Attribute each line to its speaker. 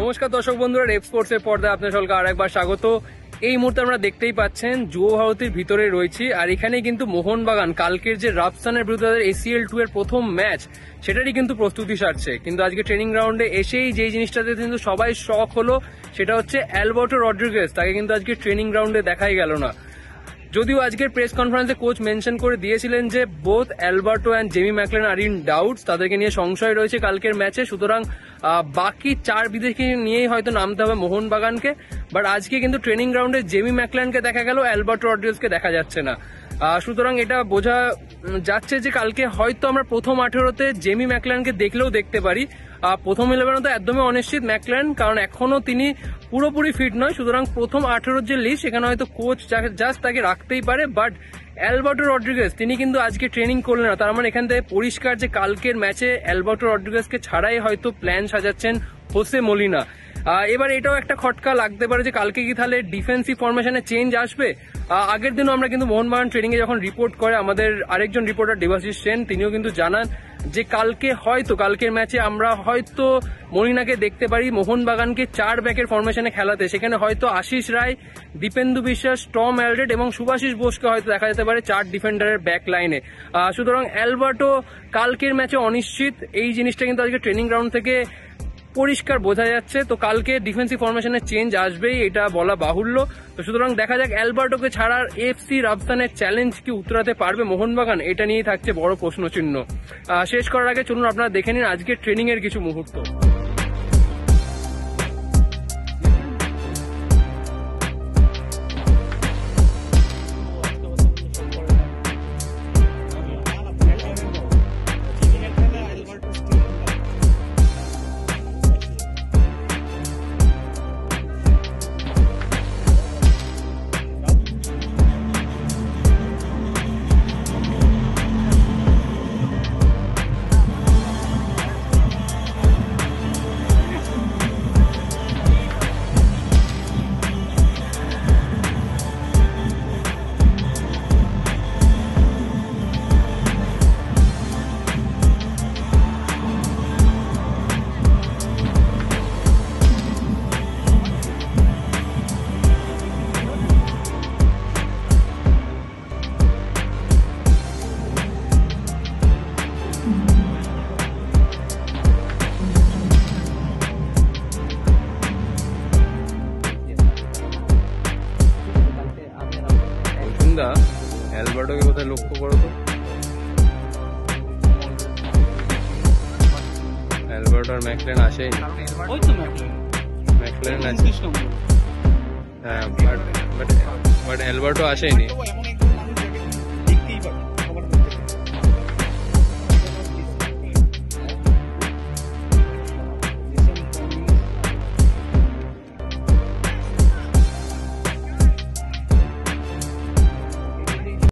Speaker 1: নমস্কার দর্শক বন্ধুরা, রেপ স্পোর্টস এর পর্দায় আপনাদের সকলকে আরেকবার স্বাগত। এই মুহূর্তে আমরা দেখতেই পাচ্ছেন যুব ভারতীর ভিতরে রয়েছি, আর এখানে কিন্তু মোহনবাগান কালকের যে রাজস্থানের বিরুদ্ধে তাদের ACL 2 এর প্রথম ম্যাচ সেটারই কিন্তু প্রস্তুতি সারছে। কিন্তু আজকে ট্রেনিং গ্রাউন্ডে এসেই যেই জিনিসটাতে কিন্তু সবাই শক হলো সেটা হচ্ছে অ্যালবার্টো রড্রিগেজ, তাকে কিন্তু আজকে ট্রেনিং গ্রাউন্ডে দেখাই গেল না। যদিও আজকের প্রেস কনফারেন্সে কোচ মেনশন করে দিয়েছিলেন যে both Alberto and Jamie McLean are in doubts, তাদেরকে নিয়ে সংশয় রয়েছে কালকের ম্যাচে, সুতরাং বাকি 4 বিদেশি নিয়েই হয়তো নামতে হবে মোহনবাগানকে। বাট আজকে কিন্তু ট্রেনিং গ্রাউন্ডে জেমি ম্যাকলেনকে দেখা গেল, অ্যালবার্টো রড্রিগেজকে দেখা যাচ্ছে না। সুতরাং এটা বোঝা যাচ্ছে যে কালকে হয়তো আমরা প্রথম 18তে জেমি ম্যাকলেনকে দেখলেও দেখতে পারি। প্রথম 11 তো একদমই অনিশ্চিত ম্যাকলেন, কারণ এখনো তিনি পুরোপুরি ফিট নয়। সুতরাং প্রথম 18 যে লিস্ট সেখানে হয়তো কোচ জাস্ট তাকে রাখতেই পারে। বাট অ্যালবার্টো রড্রিগেজ তিনি কিন্তু আজকে ট্রেনিং করলেন না, তার মানে এখান থেকে পরিষ্কার যে কালকের ম্যাচে অ্যালবার্টো রড্রিগেজকে ছাড়াই হয়তো প্ল্যান সাজাচ্ছেন হোসে মলিনা। এবার এটাও একটা খটকা লাগতে পারে যে কালকে কি তাহলে ডিফেন্সিভ ফরমেশনে চেঞ্জ আসবে। আগের দিনও আমরা কিন্তু মোহনবাগান ট্রেনিং এ যখন রিপোর্ট করে আমাদের আরেকজন রিপোর্টার দেবাশিস সেন, তিনিও কিন্তু জানান যে কালকের ম্যাচে আমরা হয়তো মলিনাকে দেখতে পারি মোহনবাগানকে 4 ব্যাকের ফরমেশনে খেলাতে। সেখানে হয়তো আশিস রায়, দীপেন্দু বিশ্বাস, টম অ্যালড্রেড এবং শুভাশিস বোসকে হয়তো দেখা যেতে পারে 4 ডিফেন্ডারের ব্যাক লাইনে। সুতরাং অ্যালবার্টো কালকের ম্যাচে অনিশ্চিত, এই জিনিসটা কিন্তু আজকে ট্রেনিং গ্রাউন্ড থেকে পরিষ্কার বোঝা যাচ্ছে। তো কালকে ডিফেন্সিভ ফরমেশনে চেঞ্জ আসবেই, এটা বলা বাহুল্য। তো সুতরাং দেখা যাক অ্যালবার্টোকে ছাড়ার এফসি রাজস্থানের চ্যালেঞ্জ কি উত্তরাতে পারবে মোহনবাগান, এটা নিয়েই থাকছে বড় প্রশ্নচিহ্ন। শেষ করার আগে চলুন আপনারা দেখে নিন আজকের ট্রেনিং এর কিছু মুহূর্ত। অ্যালবার্টোকে কোথায় লক্ষ্য করো তো, অ্যালবার্টো আর ম্যাকলেন আসেই, ম্যাকলেন আছে, হ্যাঁ, বাট অ্যালবার্টো আসেনি।